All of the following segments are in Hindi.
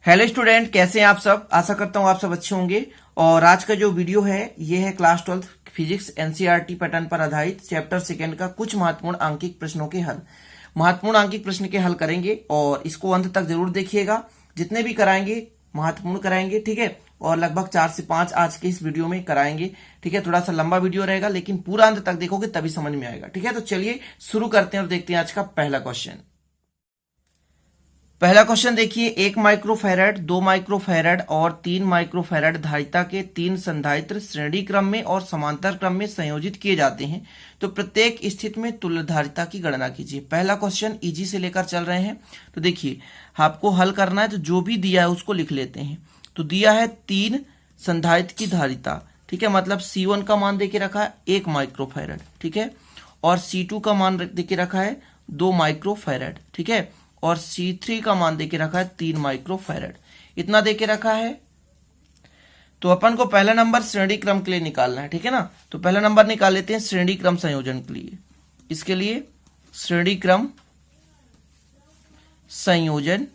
हेलो स्टूडेंट, कैसे हैं आप सब। आशा करता हूं आप सब अच्छे होंगे। और आज का जो वीडियो है ये है क्लास 12 फिजिक्स एनसीईआरटी पैटर्न पर आधारित चैप्टर सेकेंड का कुछ महत्वपूर्ण आंकिक प्रश्नों के हल। महत्वपूर्ण आंकिक प्रश्न के हल करेंगे और इसको अंत तक जरूर देखिएगा। जितने भी कराएंगे महत्वपूर्ण कराएंगे, ठीक है। और लगभग 4 से 5 आज के इस वीडियो में कराएंगे, ठीक है। थोड़ा सा लंबा वीडियो रहेगा लेकिन पूरा अंत तक देखोगे तभी समझ में आएगा, ठीक है। तो चलिए शुरू करते हैं और देखते हैं आज का पहला क्वेश्चन। पहला क्वेश्चन देखिए, 1 माइक्रोफैरड, 2 माइक्रोफैरड और 3 माइक्रोफैरड धारिता के 3 संधारित्र श्रेणी क्रम में और समांतर क्रम में संयोजित किए जाते हैं, तो प्रत्येक स्थिति में तुल्य धारिता की गणना कीजिए। पहला क्वेश्चन इजी से लेकर चल रहे हैं। तो देखिए आपको हल करना है, तो जो भी दिया है उसको लिख लेते हैं। तो दिया है 3 संधारित्र की धारिता, ठीक है। मतलब C1 का मान देके रखा है 1 माइक्रोफैरड, ठीक है। और C2 का मान देके रखा है 2 माइक्रोफैरड, ठीक है। और C3 का मान देके रखा है 3 माइक्रोफैरड, इतना देके रखा है। तो अपन को पहला नंबर श्रेणी क्रम के लिए निकालना है, ठीक है ना। तो पहला नंबर निकाल लेते हैं श्रेणी क्रम संयोजन के लिए। इसके लिए श्रेणी क्रम संयोजन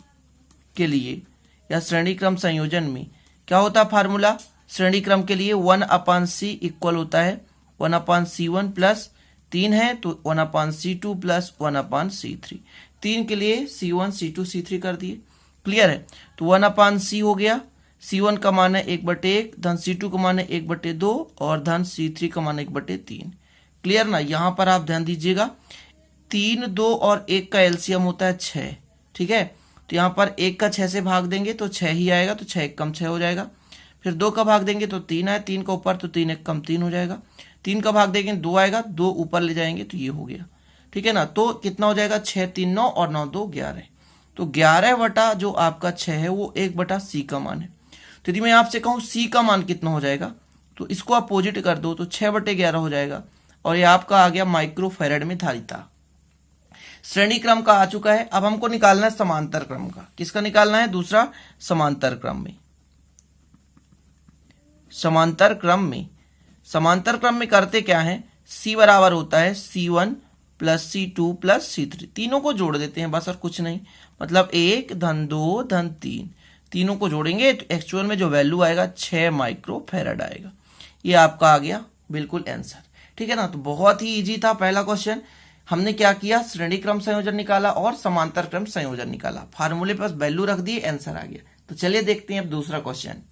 के लिए या श्रेणी क्रम संयोजन में क्या होता है फार्मूला। श्रेणी क्रम के लिए 1/c इक्वल होता है 1/c1 प्लस 3 है तो 1/c2 प्लस 1/c3। 3 के लिए C1 C2 C3 कर दिए, क्लियर है। तो 1/c हो गया। C1 का मान है 1/1, धन C2 का मान है 1/2 और धन C3 का मान है 1/3। क्लियर ना। यहां पर आप ध्यान दीजिएगा, 3, 2 और 1 का एलसीएम होता है 6, ठीक है। तो यहाँ पर 1 का 6 से भाग देंगे तो 6 ही आएगा, तो 6 1 कम 6 हो जाएगा। फिर 2 का भाग देंगे तो 3 आए, 3 का ऊपर तो 3 1 कम 3 हो जाएगा। 3 का भाग देंगे 2 आएगा, 2 ऊपर ले जाएंगे तो ये हो गया, ठीक है ना। तो कितना हो जाएगा 6 3 9 और 9 2 11। तो 11 बटा जो आपका 6 है वो 1/c का मान है। तो यदि मैं आपसे कहूं C का मान कितना हो जाएगा, तो इसको अपोजिट कर दो तो 6/11 हो जाएगा। और ये आपका आ गया माइक्रोफैरड में धारिता। श्रेणी क्रम का आ चुका है। अब हमको निकालना है समांतर क्रम का। किसका निकालना है? दूसरा समांतर क्रम में। समांतर क्रम में करते क्या है, C बराबर होता है C1 plus C2 plus C3। तीनों को जोड़ देते हैं बस, और कुछ नहीं। मतलब 1 धन 2 धन 3, तीनों को जोड़ेंगे तो एक्चुअल में जो वैल्यू आएगा 6 माइक्रोफैरड आएगा। ये आपका आ गया बिल्कुल आंसर, ठीक है ना। तो बहुत ही इजी था पहला क्वेश्चन। हमने क्या किया, श्रेणी क्रम संयोजन निकाला और समांतर क्रम संयोजन निकाला, फार्मूले पर वैल्यू रख दिए, आंसर आ गया। तो चलिए देखते हैं अब दूसरा क्वेश्चन।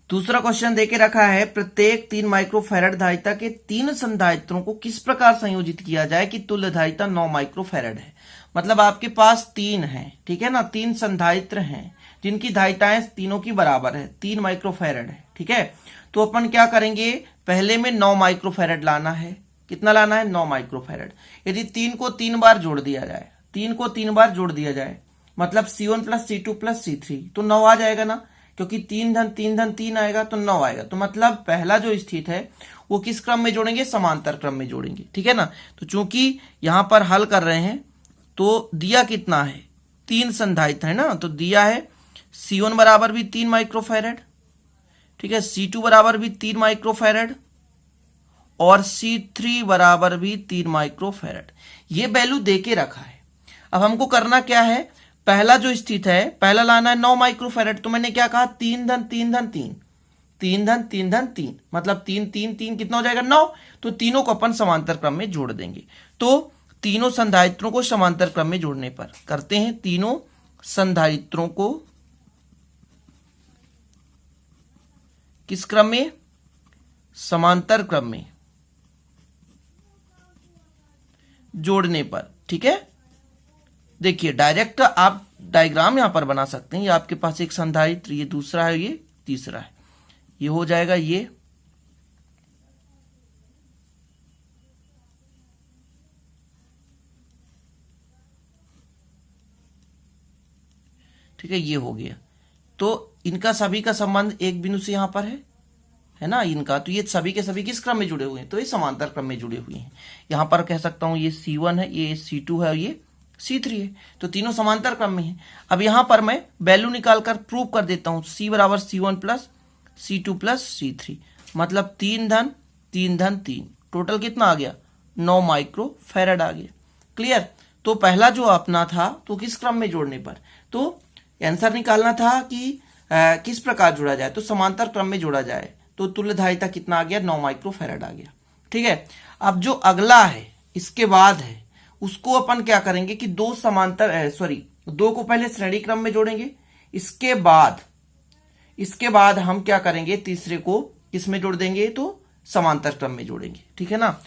दूसरा क्वेश्चन देके रखा है, प्रत्येक 3 माइक्रोफैरड धारिता के 3 संधारित्रों को किस प्रकार संयोजित किया जाए कि तुल्य धारिता 9 माइक्रोफैरड है। मतलब आपके पास 3 है, ठीक है ना। 3 संधारित्र हैं जिनकी धारिताएं तीनों की बराबर है, 3 माइक्रोफैरड है, ठीक है। तो अपन क्या करेंगे, पहले में 9 माइक्रोफैरड लाना है। कितना लाना है? 9 माइक्रोफैरड। यदि 3 को 3 बार जोड़ दिया जाए, 3 को 3 बार जोड़ दिया जाए, मतलब C1 plus C2 plus C3, तो 9 आ जाएगा ना, क्योंकि 3 धन 3 धन 3 आएगा तो 9 आएगा। तो मतलब पहला जो स्थिति है वो किस क्रम में जोड़ेंगे? समांतर क्रम में जोड़ेंगे, ठीक है ना। तो चूंकि यहां पर हल कर रहे हैं तो दिया कितना है, 3 संधारित्र है ना। तो दिया है C1 बराबर भी 3 माइक्रोफैरड, ठीक है। C2 बराबर भी 3 माइक्रोफैरड और C3 बराबर भी 3 माइक्रोफैरड। ये वैल्यू देके रखा है। अब हमको करना क्या है, पहला जो स्थित है, पहला लाना है 9 माइक्रोफैरड। तो मैंने क्या कहा, 3 धन 3 धन 3, 3 धन 3 धन 3, मतलब 3 3 3 कितना हो जाएगा 9। तो तीनों को अपन समांतर क्रम में जोड़ देंगे। तो तीनों संधारित्रों को समांतर क्रम में जोड़ने पर करते हैं, तीनों संधारित्रों को किस क्रम में? समांतर क्रम में जोड़ने पर, ठीक है। देखिए डायरेक्ट आप डायग्राम यहां पर बना सकते हैं। ये आपके पास एक संधारित्र, ये दूसरा है, ये तीसरा है, ये हो जाएगा ये, ठीक है, ये हो गया। तो इनका सभी का संबंध एक बिंदु से यहां पर है ना इनका। तो ये सभी के सभी किस क्रम में जुड़े हुए हैं? तो ये समांतर क्रम में जुड़े हुए हैं। यहां पर कह सकता हूं ये C1 है, ये C2 है और ये C3 है। तो तीनों समांतर क्रम में है। अब यहां पर मैं वैल्यू निकालकर प्रूव कर देता हूं। C बराबर C1 plus C2 plus C3, मतलब 3 धन 3 धन 3, टोटल कितना आ गया? 9 माइक्रोफैरड आ गया। क्लियर। तो पहला जो अपना था तो किस क्रम में जोड़ने पर, तो आंसर निकालना था कि किस प्रकार जोड़ा जाए, तो समांतर क्रम में जोड़ा जाए, तो तुल्यधारिता कितना आ गया, 9 माइक्रोफैराड आ गया। ठीक है, अब जो अगला है इसके बाद है, उसको अपन क्या करेंगे कि दो को पहले श्रेणी क्रम में जोड़ेंगे, इसके बाद हम क्या करेंगे, तीसरे को किसमें जोड़ देंगे, तो समांतर क्रम में जोड़ेंगे। ठीक है ना,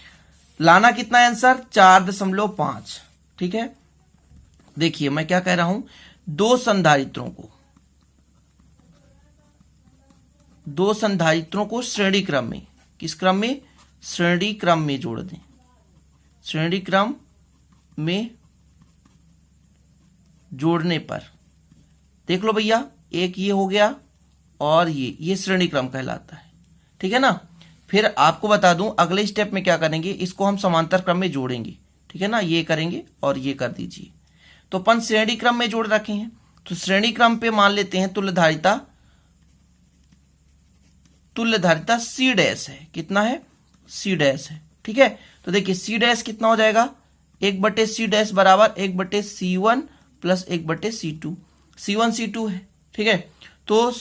लाना कितना है आंसर, 4.5। ठीक है, देखिए मैं क्या कह रहा हूं, दो संधारित्रों को श्रेणी क्रम में, किस क्रम में, श्रेणी क्रम में जोड़ दें, श्रेणी क्रम में जोड़ने पर देख लो भैया, एक ये हो गया और ये श्रेणी क्रम कहलाता है। ठीक है ना, फिर आपको बता दूं अगले स्टेप में क्या करेंगे, इसको हम समांतर क्रम में जोड़ेंगे। ठीक है ना, ये करेंगे और ये कर दीजिए, तो अपन श्रेणी क्रम में जोड़ रखे हैं, तो श्रेणी क्रम पे मान लेते हैं तुल्यधारिता C डैश है, कितना है, C डैश है। ठीक है, तो देखिए C डैश कितना हो जाएगा, 1/C डैश बराबर 1/C1 plus 1/C2, C1 C2 है। ठीक है, तो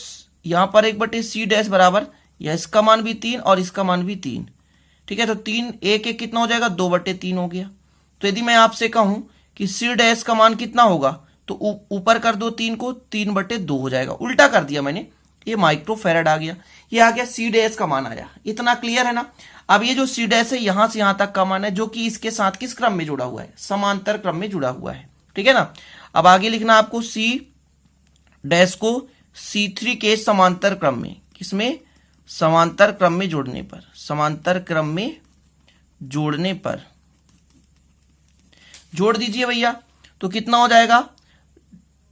यहां पर 1/C डैश बराबर, या इसका मान भी 3 और इसका मान भी 3। ठीक है, तो 3 1 कितना हो जाएगा, 2/3 हो गया। तो यदि मैं आपसे कहूं कि C डैश का मान कितना होगा, तो ऊपर कर दो 3 को, 3/2 हो जाएगा, उल्टा कर दिया मैंने, ये माइक्रोफैराड आ गया, ये आ गया C डैश का मान आया। इतना क्लियर है ना। अब ये जो C डैश है यहां से यहां तक का मान है, जो कि इसके साथ किस क्रम में जुड़ा हुआ है, समांतर क्रम में जुड़ा हुआ है। ठीक है ना, अब आगे लिखना आपको C डैश को C3 के समांतर क्रम में, किसमें, समांतर क्रम में जोड़ने पर, समांतर क्रम में जोड़ने पर जोड़ दीजिए भैया, तो कितना हो जाएगा,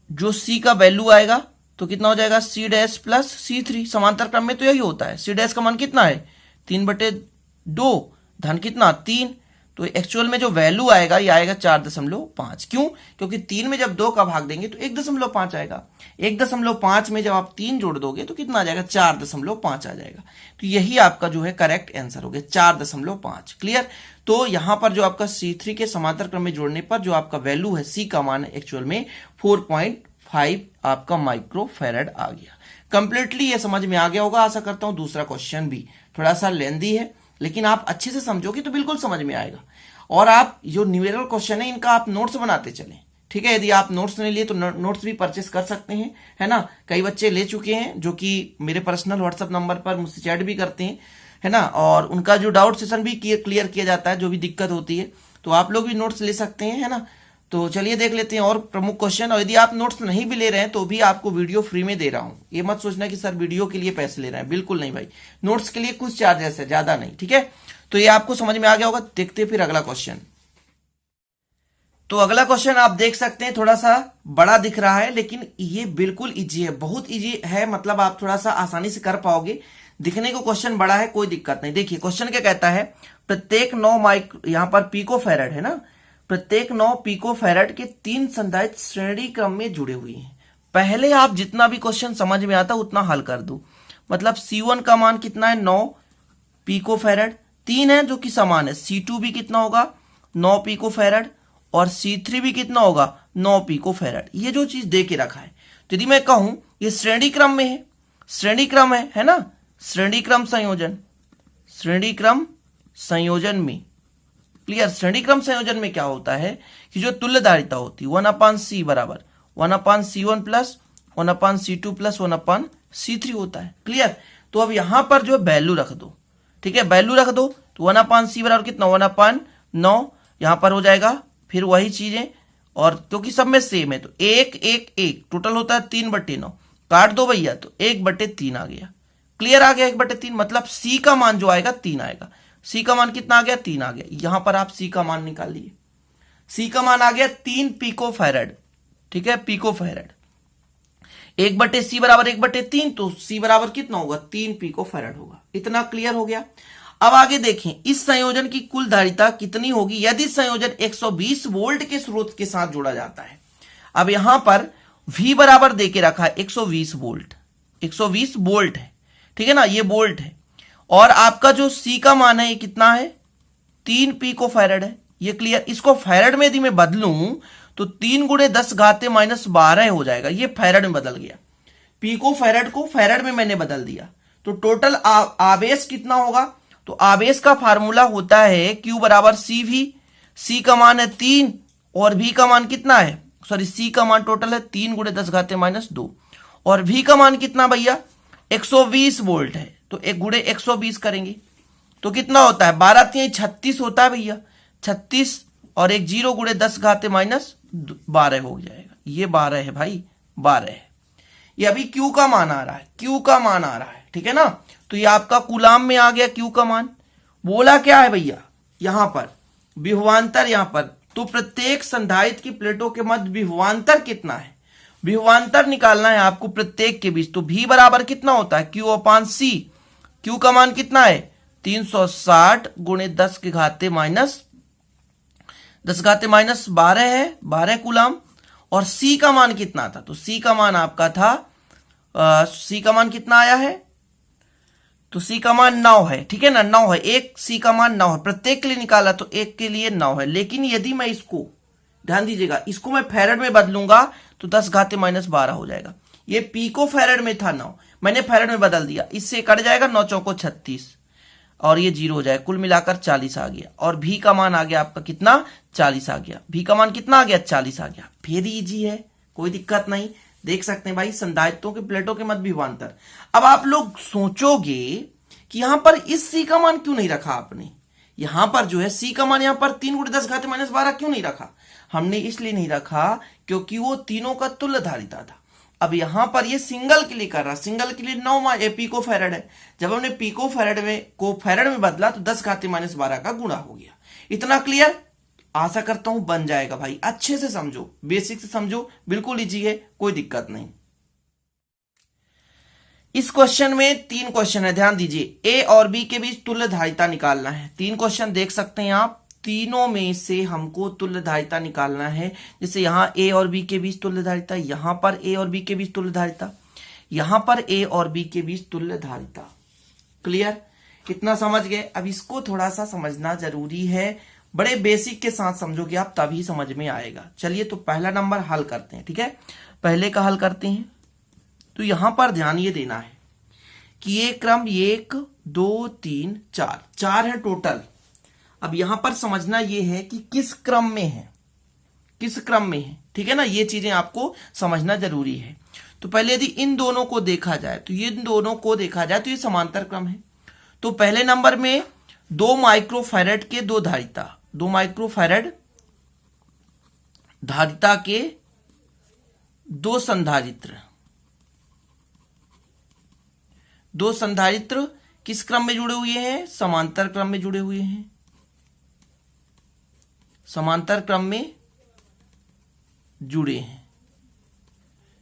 जो C का वैल्यू आएगा तो कितना हो जाएगा, C डैश प्लस C3, समांतर क्रम में तो यही होता है। C डैश का मान कितना है, 3/2, धन कितना 3, तो एक्चुअल में जो वैल्यू आएगा ये आएगा 4.5। क्यों, क्योंकि 3 में जब 2 का भाग देंगे तो 1.5 आएगा, 1.5 में जब आप 3 जोड़ दोगे तो कितना आ जाएगा, 4.5 आ जाएगा। तो यही आपका जो है करेक्ट आंसर हो गया, 4.5। क्लियर, तो यहां पर जो आपका C3 के समांतर क्रम में जोड़ने पर जो आपका वैल्यू है, C का मान एक्चुअल में 4.5 आपका माइक्रोफैराड आ गया। कंप्लीटली ये समझ में आ गया होगा, आशा करता हूं। दूसरा क्वेश्चन भी थोड़ा सा लेंदी है, लेकिन आप अच्छे से समझोगे तो बिल्कुल समझ में आएगा। और आप जो न्यूमेरिकल क्वेश्चन है इनका आप नोट्स बनाते चलें। ठीक है, यदि आप नोट्स नहीं लिए तो नोट्स भी परचेस कर सकते हैं, है ना। कई बच्चे ले चुके हैं जो कि मेरे पर्सनल व्हाट्सएप नंबर पर मुझसे चैट भी करते हैं, है ना, और उनका जो डाउट सेशन भी क्लियर किया जाता है, जो भी दिक्कत होती है, तो आप लोग भी नोट्स ले सकते हैं, है ना। तो चलिए देख लेते हैं और प्रमुख क्वेश्चन। और यदि आप नोट्स नहीं भी ले रहे हैं तो भी आपको वीडियो फ्री में दे रहा हूं, ये मत सोचना कि सर वीडियो के लिए पैसे ले रहे हैं, बिल्कुल नहीं भाई, नोट्स के लिए कुछ चार्जेस है, ज्यादा नहीं। ठीक है, तो ये आपको समझ में आ गया होगा। देखते हैं फिर अगला क्वेश्चन। तो अगला क्वेश्चन आप देख सकते हैं, थोड़ा सा बड़ा दिख रहा है लेकिन ये बिल्कुल इजी है, बहुत इजी है, मतलब आप थोड़ा सा आसानी से कर पाओगे। दिखने को क्वेश्चन बड़ा है, कोई दिक्कत नहीं। देखिए क्वेश्चन क्या कहता है, प्रत्येक 9 माइक्रो, यहां पर पिकोफैराड है ना, प्रत्येक 9 पिकोफैराड के 3 संधारित्र श्रेणी क्रम में जुड़े हुए हैं। पहले आप जितना भी क्वेश्चन समझ में आता उतना हल कर दो। मतलब C1 का मान कितना है, 9 पिकोफैराड, 3 है जो कि समान है। C2 भी कितना होगा, 9 पिकोफैराड, और C3 भी कितना होगा, 9 पिकोफैराड। ये जो चीज दे के रखा है, तो यदि मैं कहूं ये श्रेणी क्रम में है, श्रेणी क्रम है ना, श्रेणी क्रम संयोजन, श्रेणी क्रम संयोजन में, क्लियर, श्रेणी क्रम संयोजन में क्या होता है कि जो तुल्यधारिता होती है 1/C बराबर 1/C1 plus 1/C2 plus 1/C3 होता है। क्लियर, तो अब यहां पर जो वैल्यू रख दो, ठीक है, वैल्यू रख दो, तो 1/C बराबर कितना, 1/9, यहां पर हो जाएगा फिर वही चीजें, और क्योंकि सब में सेम है तो 1 1 1 टोटल होता है 3/9, काट दो भैया तो 1/3 आ गया। क्लियर, आ गया 1/3, मतलब C का मान जो आएगा 3 आएगा। C का मान कितना आ गया, 3 आ गया। यहां पर आप C का मान निकाल लिए, C का मान आ गया 3 पिकोफैराड। ठीक है, पिकोफैराड 1/C बराबर 1/3, तो C बराबर कितना होगा, 3 पिकोफैराड होगा। इतना क्लियर हो गया। अब आगे देखें, इस संयोजन की कुल धारिता कितनी होगी यदि संयोजन 120 वोल्ट के स्रोत के साथ जोड़ा जाता है। अब यहां पर V बराबर देके रखा है 120 वोल्ट, 120 वोल्ट है, ठीक है ना, ये वोल्ट है, और आपका जो C का मान है ये कितना है, 3 पिकोफैराड है। ये क्लियर, इसको फैराड में यदि मैं बदलूं तो 3 गुणे 10 घाते -12 हो जाएगा। ये फैरड में बदल गया, पिको फैरड को फैरड में मैंने बदल दिया। तो टोटल आवेश कितना होगा? तो आवेश का फार्मूला होता है Q बराबर CV। C का मान है 3 और V का मान कितना है, सॉरी C का मान टोटल है 3 गुणे 10 घाते -2 और V का मान कितना भैया 120 वोल्ट है। तो 1 गुणे 120 करेंगे तो कितना होता है, 12 3 36 होता है भैया, 36 और 1 0 गुणे 10 घाते -12 हो जाएगा। ये 12 है भाई, 12 है। ये अभी Q का मान आ रहा है, Q का मान आ रहा है, ठीक है ना। तो ये आपका कूलाम में आ गया Q का मान। बोला क्या है भैया, यहां पर विभवांतर, यहां पर तो प्रत्येक संधारित्र की प्लेटों के मध्य विभवांतर कितना है, विभवांतर निकालना है आपको प्रत्येक के बीच। तो V बराबर कितना होता है Q/C। Q का मान कितना है 360 गुणे 10 के घाते -12 है, 12 कूलाम। और C का मान कितना था, तो C का मान आपका था C का मान कितना आया है, तो C का मान 9 है, ठीक है ना, 9 है। एक C का मान 9 है, प्रत्येक के लिए निकाला तो एक के लिए 9 है। लेकिन यदि मैं इसको, ध्यान दीजिएगा, इसको मैं फैरड में बदलूंगा तो 10 घाते -12 हो जाएगा। ये पिको फैरड में था 9, मैंने फैरड में बदल दिया, इससे कट जाएगा 9 चौको 36 और ये 0 हो जाएगा, कुल मिलाकर 40 आ गया। और V का मान आ गया आपका कितना 40 आ गया। V का मान कितना आ गया 40 आ गया। फिर इजी है, कोई दिक्कत नहीं। देख सकते हैं भाई संधारित्रों के प्लेटों के मध्य विभवांतर। अब आप लोग सोचोगे कि यहां पर इस C का मान क्यों नहीं रखा आपने, यहां पर जो है C का मान यहां पर 3 गुणे 10 घाते -12 क्यों नहीं रखा। हमने इसलिए नहीं रखा क्योंकि वो तीनों का तुल्य धारिता था। अब यहां पर ये सिंगल के लिए कर रहा, सिंगल के लिए 9 पिको फैरड है। जब हमने पिको फैरड में को फैरड में बदला तो 10 घाते -12 का गुणा हो गया। इतना क्लियर, आशा करता हूं बन जाएगा भाई। अच्छे से समझो, बेसिक से समझो, बिल्कुल इजी है, कोई दिक्कत नहीं। इस क्वेश्चन में 3 क्वेश्चन है, ध्यान दीजिए। A और B के बीच तुल्य धारिता निकालना है। 3 क्वेश्चन देख सकते हैं आप, तीनों में से हमको तुल्य धारिता निकालना है। जैसे यहां A और B के बीच तुल्य धारिता, यहां पर A और B के बीच तुल्य धारिता, यहां पर A और B के बीच तुल्य धारिता। क्लियर, कितना समझ गए। अब इसको थोड़ा सा समझना जरूरी है, बड़े बेसिक के साथ समझोगे आप तभी समझ में आएगा। चलिए तो पहला नंबर हल करते हैं, ठीक है। पहले का हल करते हैं। तो यहां पर ध्यान ये देना है कि ये क्रम 1 2 3 4 है टोटल। अब यहां पर समझना ये है कि किस क्रम में है, किस क्रम में है, ठीक है ना। ये चीजें आपको समझना जरूरी है। तो पहले यदि इन दोनों को देखा जाए, तो ये दोनों को देखा जाए तो ये समांतर क्रम है। तो पहले नंबर में 2 माइक्रोफैरड के 2 धारिता, 2 माइक्रोफैरड धारिता के 2 संधारित्र, 2 संधारित्र किस क्रम में जुड़े हुए हैं, समांतर क्रम में जुड़े हुए हैं, समांतर क्रम में जुड़े हैं,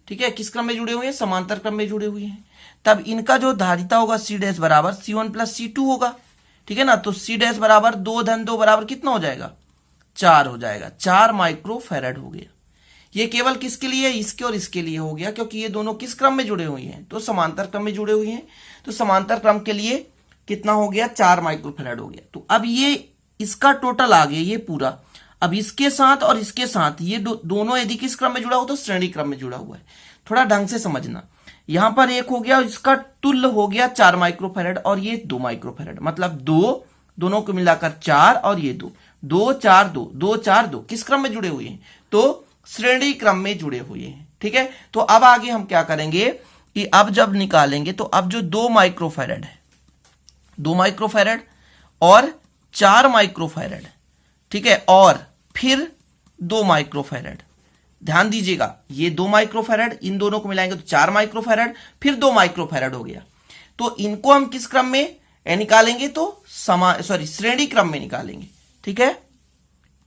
ठीक है। किस क्रम में जुड़े हुए हैं, समांतर क्रम में जुड़े हुए हैं। तब इनका जो धारिता होगा C डैश बराबर C1 + C2 होगा, ठीक है ना। तो C डैश बराबर 2 + 2 बराबर कितना हो जाएगा 4 हो जाएगा, 4 माइक्रोफैरड हो गया। ये केवल किसके लिए, इसके और इसके लिए हो गया, क्योंकि ये दोनों किस क्रम में जुड़े हुए हैं, तो समांतर क्रम में जुड़े हुए हैं। तो समांतर क्रम के लिए कितना हो गया 4 माइक्रोफैरड हो गया। तो अब ये इसका टोटल आ गया ये पूरा। अब इसके साथ और इसके साथ ये दोनों यदि किस क्रम में जुड़ा हो तो श्रेणी क्रम में जुड़ा हुआ है। थोड़ा ढंग से समझना, यहां पर 1 हो गया और इसका तुल्य हो गया 4 माइक्रोफैरड और ये 2 माइक्रोफैरड, मतलब 2, दोनों को मिलाकर 4 और ये 2, 2 4 2, 2 4 2 किस क्रम में जुड़े हुए हैं, तो श्रेणी क्रम में जुड़े हुए हैं, ठीक है। तो अब आगे हम क्या करेंगे कि अब जब निकालेंगे तो अब जो 2 माइक्रोफैरड है, 2 माइक्रोफैरड और 4 माइक्रोफैरड, ठीक है, और फिर 2 माइक्रोफैरड। ध्यान दीजिएगा, ये 2 माइक्रोफैरड, इन दोनों को मिलाएंगे तो 4 माइक्रोफैरड, फिर 2 माइक्रोफैरड हो गया। तो इनको हम किस क्रम में निकालेंगे, तो श्रेणी क्रम में निकालेंगे, ठीक है।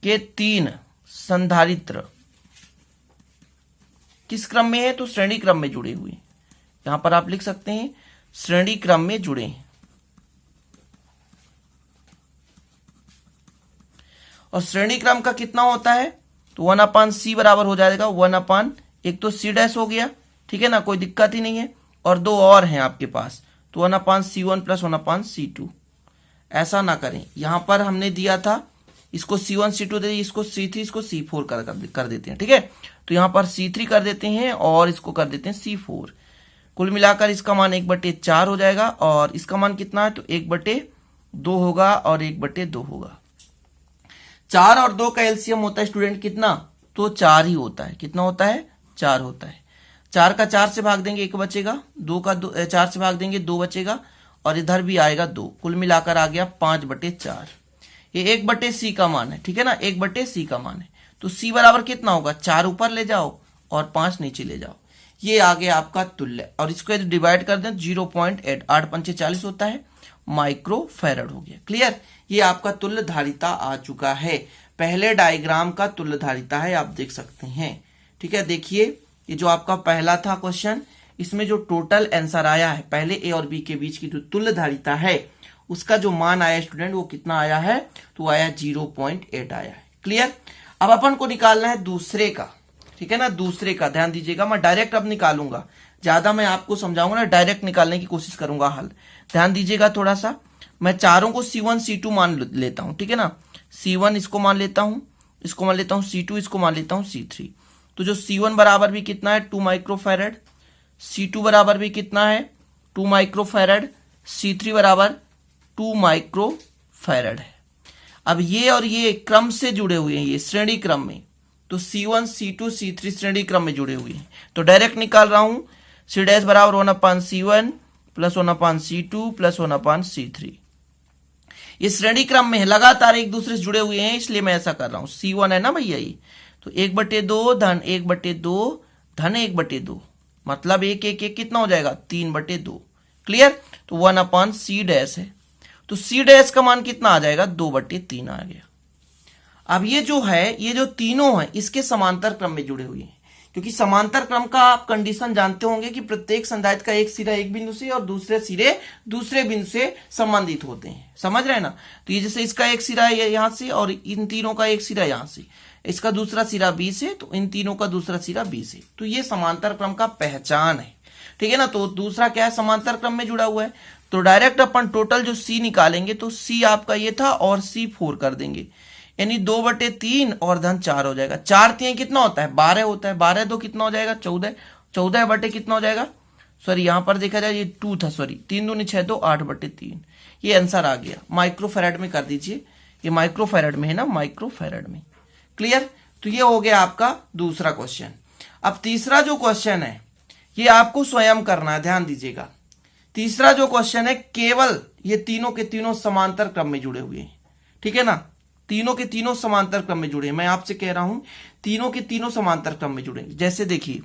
के 3 संधारित्र किस क्रम में है, तो श्रेणी क्रम में जुड़े हुए। यहां पर आप लिख सकते हैं श्रेणी क्रम में जुड़े हैं। और श्रेणी क्रम का कितना होता है, तो 1/C बराबर हो जाएगा 1/, एक तो C डैश हो गया, ठीक है ना, कोई दिक्कत ही नहीं है। और 2 और हैं आपके पास, तो 1/C1 + 1/C2। ऐसा ना करें, यहां पर हमने दिया था इसको C1 C2 दे दिए, इसको C3 इसको C4 कर देते हैं। ठीक है, तो यहां पर C3 कर देते हैं और इसको कर देते हैं C4। कुल मिलाकर इसका मान 1/4 हो जाएगा और इसका मान कितना है तो 1/2 होगा और 1/2 होगा। 4 और 2 का एलसीएम होता है स्टूडेंट कितना, तो 4 ही होता है। कितना होता है, 4 होता है। 4 का 4 से भाग देंगे 1 बचेगा, 2 का 4 से भाग देंगे 2 बचेगा और इधर भी आएगा 2। कुल मिलाकर आ गया 5/4। ये 1/C का मान है। ठीक है ना, 1/C का मान है। तो C बराबर कितना होगा, 4 ऊपर ले जाओ और 5 नीचे ले जाओ। ये आ गया आपका तुल्य और इसको यदि डिवाइड कर दें 0.8, 8 पंचे 40 होता है, माइक्रो फैरड हो गया। क्लियर, ये आपका तुल्य धारिता आ चुका है। पहले डायग्राम का तुल्य धारिता है, आप देख सकते हैं। ठीक है, देखिए ये जो आपका पहला था क्वेश्चन, इसमें जो टोटल आंसर आया है पहले ए और बी के बीच की जो तुल्य धारिता है उसका जो मान आया स्टूडेंट वो कितना आया है, तो आया 0.8 आया है। क्लियर, अब अपन को निकालना है दूसरे का। ठीक है ना, दूसरे का ध्यान दीजिएगा, मैं डायरेक्ट अब निकालूंगा, ज्यादा मैं आपको समझाऊंगा ना, डायरेक्ट निकालने की कोशिश करूंगा हल। ध्यान दीजिएगा थोड़ा सा, मैं चारों को C1 C2 मान लेता हूं। ठीक है ना, C1 इसको मान लेता हूं, इसको मान लेता हूं C2, इसको मान लेता हूं C3। तो जो C1 बराबर भी कितना है 2 माइक्रोफैरड, C2 बराबर भी कितना है 2 माइक्रोफैरड, C3 बराबर 2 माइक्रोफैरड है। अब ये और ये क्रम से जुड़े हुए हैं, ये श्रेणी क्रम में, तो C1 C2 C3 श्रेणी क्रम में जुड़े हुए हैं। तो डायरेक्ट निकाल रहा हूं, C डैश बराबर 1/C1 plus 1/C2 plus 1/C3। ये श्रेणी क्रम में है, लगातार एक दूसरे से जुड़े हुए हैं, इसलिए मैं ऐसा कर रहा हूं। C1 है ना भैया, ये तो 1/2 धन 1/2 धन 1/2, मतलब 1 कितना हो जाएगा 3/2। क्लियर, तो 1/C डैश है, तो C डैश का मान कितना आ जाएगा 2/3 आ गया। अब ये जो है, ये जो तीनों हैं इसके समांतर क्रम में जुड़े हुए हैं, क्योंकि समांतर क्रम का आप कंडीशन जानते होंगे कि प्रत्येक संधारित्र का एक सिरा एक बिंदु से और दूसरे सिरे दूसरे बिंदु से संबंधित होते हैं। समझ रहे हैं ना, तो ये जैसे इसका एक सिरा है यहां से और इन तीनों का एक सिरा यहां से, इसका दूसरा सिरा बी से, तो इन तीनों का दूसरा सिरा बी से, तो ये समांतर क्रम का पहचान है। ठीक है ना, तो दूसरा क्या है, समांतर क्रम में जुड़ा हुआ है। तो डायरेक्ट अपन टोटल जो C निकालेंगे तो C आपका ये था और C4 कर देंगे, यानी 2/3 और धन 4 हो जाएगा। 4 3 कितना होता है 12 होता है, 12 2 कितना हो जाएगा 14, 14 बटे कितना हो जाएगा, सॉरी यहां पर देखा जाए ये 2 था, सॉरी 3 दूनी 6 2 8/3। ये आंसर आ गया। माइक्रोफैरड में कर दीजिए, ये माइक्रोफैरड में है ना, माइक्रोफैरड में। क्लियर, तो ये हो गया आपका दूसरा क्वेश्चन। अब तीसरा जो क्वेश्चन है ये आपको स्वयं करना है, ध्यान दीजिएगा। तीसरा जो क्वेश्चन है, केवल ये तीनों के तीनों समांतर क्रम में जुड़े हुए हैं। ठीक है ना, तीनों के तीनों समांतर क्रम में जुड़े हैं, मैं आपसे कह रहा हूं तीनों के तीनों समांतर क्रम में जुड़े। जैसे देखिए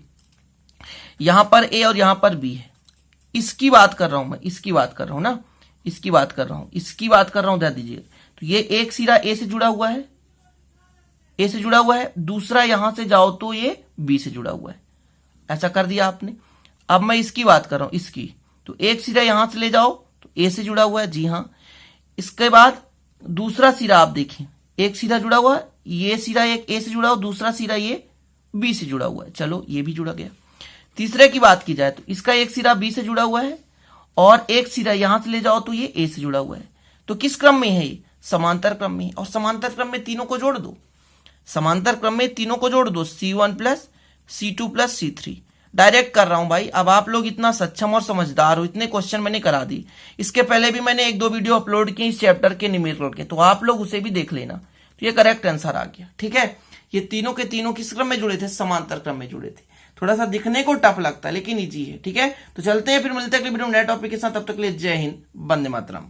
यहां पर A और यहां पर B है, इसकी बात कर रहा हूं मैं, इसकी बात कर रहा हूं ना, इसकी बात कर रहा हूं, इसकी बात कर रहा हूं, ध्यान दीजिए। तो ये एक सिरा A से जुड़ा हुआ है, A से जुड़ा हुआ है, दूसरा यहां से जाओ तो ये B से जुड़ा हुआ है, ऐसा कर दिया आपने। अब मैं इसकी बात कर रहा हूं, इसकी, तो एक सिरा यहां से ले जाओ तो A से जुड़ा हुआ है, जी हां। इसके बाद दूसरा सिरा आप देखें, एक सिरा जुड़ा हुआ है, ये सिरा एक A से जुड़ा हुआ, दूसरा सिरा ये B से जुड़ा हुआ है, चलो ये भी जुड़ा गया। तीसरे की बात की जाए तो इसका एक सिरा B से जुड़ा हुआ है और एक सिरा यहां से ले जाओ तो ये A से जुड़ा हुआ है। तो किस क्रम में है ये, समांतर क्रम में, और समांतर क्रम में तीनों को जोड़ दो, समांतर क्रम में तीनों को जोड़ दो, C1 plus C2 plus C3। Direct कर रहा हूं भाई, अब आप लोग इतना सक्षम और समझदार हो, इतने क्वेश्चन मैंने करा दी। इसके पहले भी मैंने 1-2 वीडियो अपलोड की इस चैप्टर के न्यूमेरिकल के, तो आप लोग उसे भी देख लेना। तो ये करेक्ट आंसर आ गया। ठीक है, ये तीनों के तीनों किस क्रम में जुड़े थे, समांतर क्रम में जुड़े थे। थोड़ा सा दिखने को टफ लगता है लेकिन इजी है। ठीक है, तो चलते हैं, फिर मिलते हैं अगले वीडियो में नए टॉपिक के साथ। तब तक के लिए जय हिंद, वंदे मातरम।